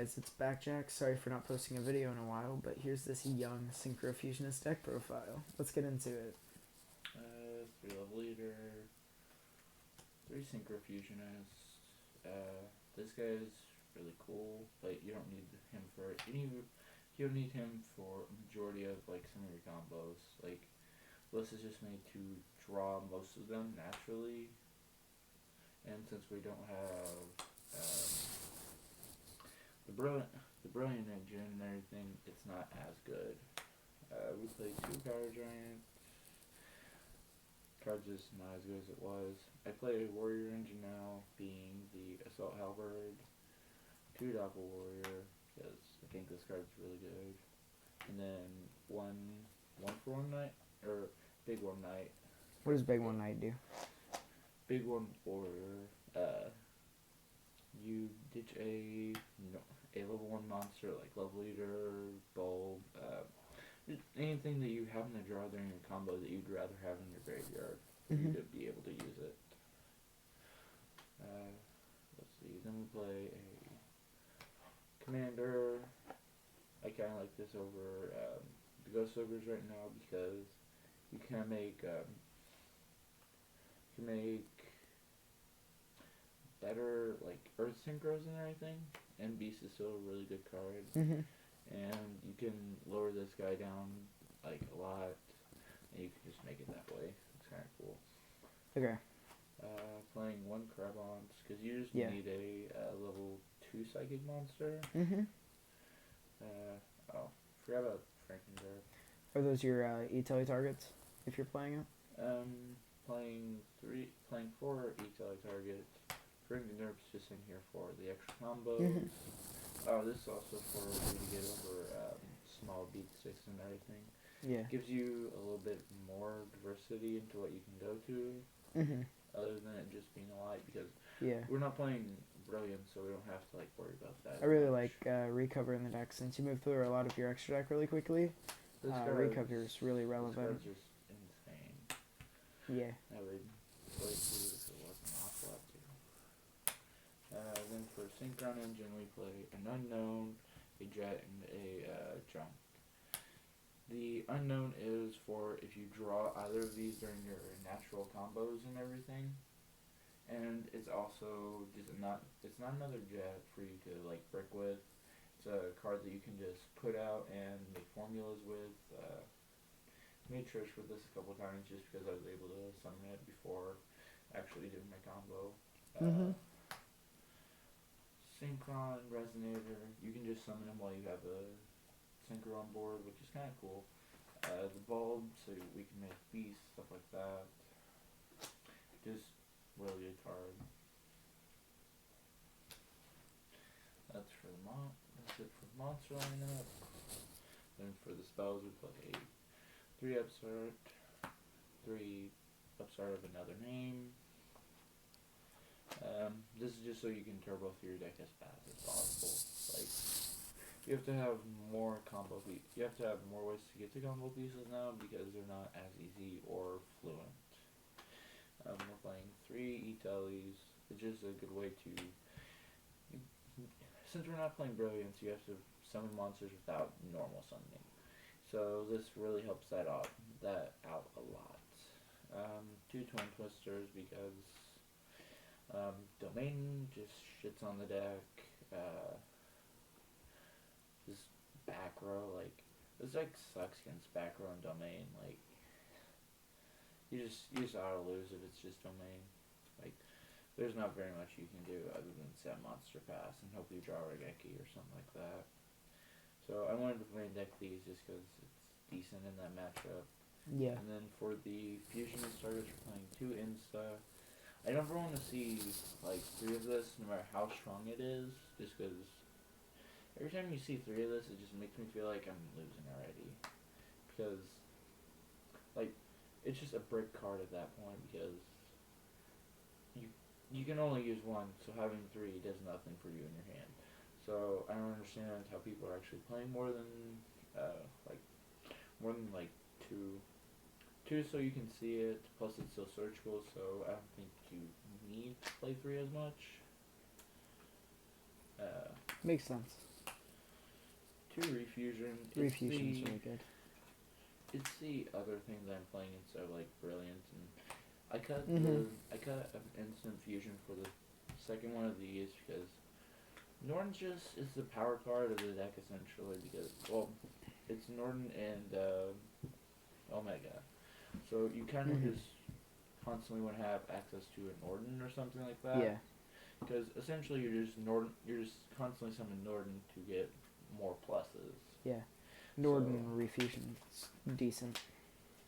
guys, it's Backjack. Sorry for not posting a video in a while, but here's this young Synchro fusionist deck profile. Let's get into it. 3-level leader, 3 Synchro fusionists. This guy is really cool, but you don't need him for any. You don't need him for a majority of like some of your combos. Like this is just made to draw most of them naturally, and since we don't have the brilliant engine and everything, it's not as good. We played 2 Power Giant. Card's just not as good as it was. I play a Warrior engine now, being the Assault Halberd, 2 Doppel Warrior, because I think this card's really good. And then one for one night, or Big One Night. What does Big One Night do? Big One Warrior, you ditch a level 1 monster like Love Leader, Bulb, anything that you happen to draw during your combo that you'd rather have in your graveyard for you to be able to use it. Let's see, then we play a Commander. I kind of like this over the Ghost Ogres right now because you can make better like Earth Synchros and everything, and Beast is still a really good card. And you can lower this guy down like a lot, and you can just make it that way. It's kind of cool. Okay. Playing 1 Crabons, because you just need a level 2 Psychic monster. Forgot about Frankenberg. Are those your E-Tele targets, if you're playing it? Playing 4 E-Tele targets. Frankenberg's just in here for the extra combos. This is also for you to get over small beat sticks and everything. Yeah. Gives you a little bit more diversity into what you can go to, other than it just being a light, because we're not playing Brilliant, so we don't have to like worry about that. I really like Recover in the deck, since you move through a lot of your extra deck really quickly. Recover is really relevant. This card's just insane. Yeah. I would play through if it wasn't awful to. Then for Synchron engine, we play an Unknown, a Jet, and a Junk. The Unknown is for if you draw either of these during your natural combos and everything. And it's also just it's not another Jet for you to like brick with. It's a card that you can just put out and make formulas with. Made Trish with this a couple times just because I was able to summon it before actually doing my combo. Synchron Resonator, you can just summon him while you have a Synchro on board, which is kind of cool. The Bulb, so we can make beasts, stuff like that. Just really good card. That's it for the monster lineup. Then for the spells, we play 3 Upstart, 3 Upstart of another name. This is just so you can turbo through your deck as fast as possible. Like, you have to have more you have to have more ways to get to combo pieces now because they're not as easy or fluent. We're playing 3 E-Teles, which is a good way to. Since we're not playing Brilliance, you have to summon monsters without normal summoning. So this really helps that out a lot. 2 Twin Twisters because Domain just shits on the deck. Just back row, like this deck sucks against back row and Domain. Like you just auto lose if it's just Domain. Like there's not very much you can do other than set Monster Pass and hope you draw Regeki or something like that. So I wanted to main deck these just because it's decent in that matchup. Yeah. And then for the Fusionist targets, we're playing 2 Insta. I never want to see like 3 of this, no matter how strong it is, just because every time you see 3 of this, it just makes me feel like I'm losing already. Because, like, it's just a brick card at that point because you can only use 1, so having 3 does nothing for you in your hand. So I don't understand how people are actually playing more than 2. 2 so you can see it, plus it's still searchable, so I don't think you need to play 3 as much. Makes sense. 2 refusion. Refusion's really good. It's the other thing that I'm playing instead of like brilliant, and I cut an instant fusion for the second one of these because Norton's just is the power card of the deck essentially because it's Norton and Omega, so you kind of just constantly want to have access to a Norton or something like that. Yeah. Because essentially you're just constantly summoning Norton to get more pluses. Yeah. Norton refusion's decent.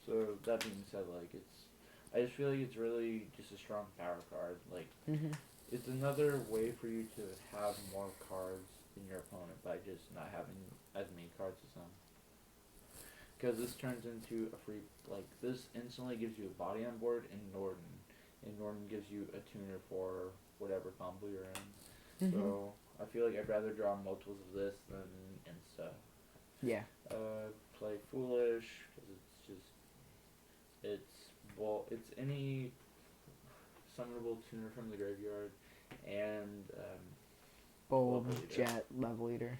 So that being said, like I just feel like it's really just a strong power card. Like it's another way for you to have more cards than your opponent by just not having as many cards as them. Because this turns into a free, like, this instantly gives you a body on board in Norton. And Norton gives you a tuner for whatever combo you're in. So I feel like I'd rather draw multiples of this than Insta. Yeah. Play Foolish, because it's any summonable tuner from the graveyard, and Bulb, Jet, Level Eater.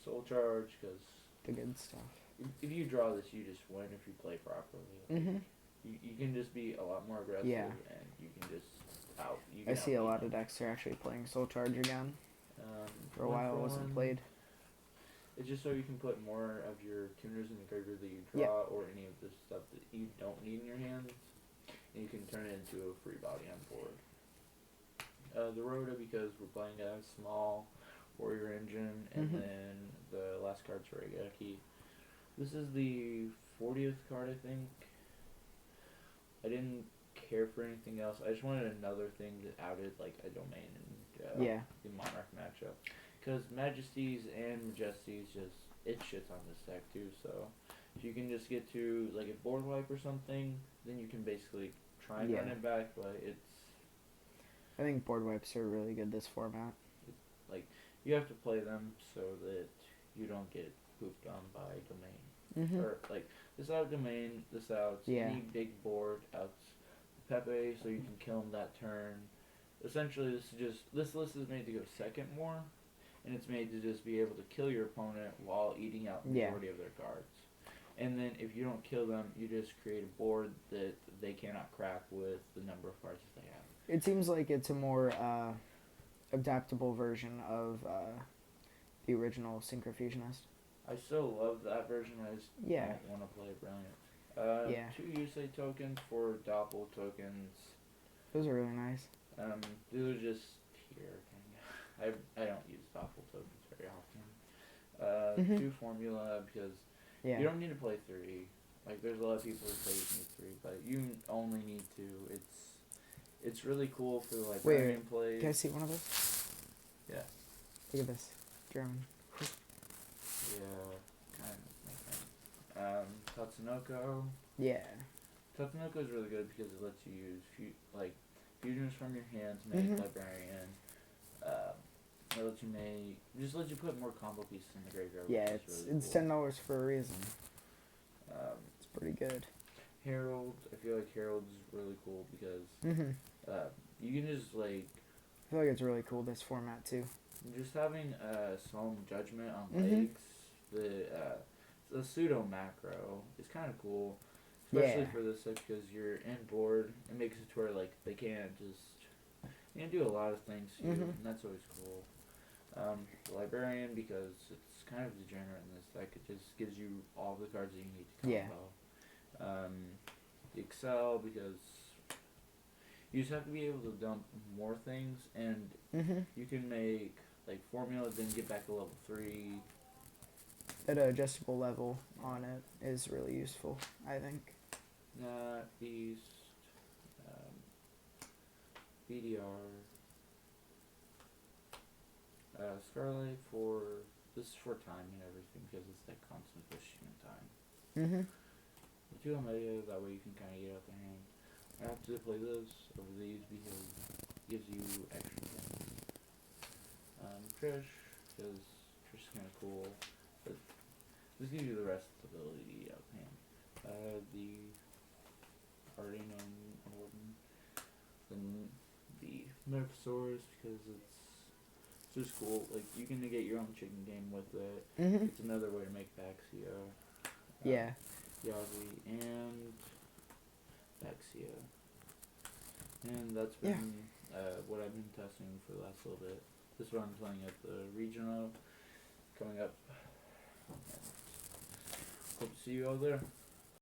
Soul Charge, because the good stuff. If you draw this, you just win if you play properly. Like, you can just be a lot more aggressive, and you can just I see a lot of decks are actually playing Soul Charge again. For a while, it wasn't played. It's just so you can put more of your tuners in the graveyard that you draw, or any of the stuff that you don't need in your hands, and you can turn it into a free body on board. The Rhoda, because we're playing a small warrior engine, and then the last card's Regeki. This is the 40th card, I think. I didn't care for anything else. I just wanted another thing that outed like a domain and the Monarch matchup. Because Majesties and Majesties it shits on this deck too, so if you can just get to like a board wipe or something, then you can basically try and run it back, but I think board wipes are really good this format. Like, you have to play them so that you don't get pooped on by domain. Or like this out domain, this outs any big board outs Pepe, so you can kill him that turn. Essentially, this list is made to go second more, and it's made to just be able to kill your opponent while eating out the majority of their cards. And then if you don't kill them, you just create a board that they cannot crack with the number of cards that they have. It seems like it's a more adaptable version of the original Synchro Fusionist. I still love that version. I just don't want to play Brilliant. 2 usage tokens for Doppel tokens. Those are really nice. These are just here. I don't use Doppel tokens very often. 2 formula, because you don't need to play 3. Like, there's a lot of people who say you need 3, but you only need 2. It's really cool for like librarian plays. Can I see one of those? Yeah. Look at this. German. Yeah, kind of makes sense. Tatsunoko. Yeah. Tatsunoko is really good because it lets you use fusions from your hand to make librarian. It lets you put more combo pieces in the graveyard. Yeah, it's $10 for a reason. It's pretty good. Herald, I feel like Herald's really cool because you can just like. I feel like it's really cool this format too. Just having Solemn Judgment on legs, the pseudo macro is kind of cool, especially for this set because you're in board. It makes it to where like they can't do a lot of things to you, and that's always cool. The Librarian, because it's kind of degenerate in this deck. It just gives you all the cards that you need to combo. The Excel, because you just have to be able to dump more things, and you can make like formula, then get back to level 3. That adjustable level on it is really useful, I think. Beast, BDR, Scarlet this is for time and everything because it's like constant pushing in time. The 2 Omega, that way you can kind of get out the hand. I have to play this over these because it gives you extra things. Trish, because Trish is kind of cool, but this gives you the rest of the ability out of hand. The already known Warden, then the Mephisaurus, because it's It's just cool. Like, you can get your own chicken game with it. Mhm. It's another way to make Baxia. Yeah. Yazi and Baxia. And that's been what I've been testing for the last little bit. This is what I'm playing at the regional coming up. Hope to see you all there.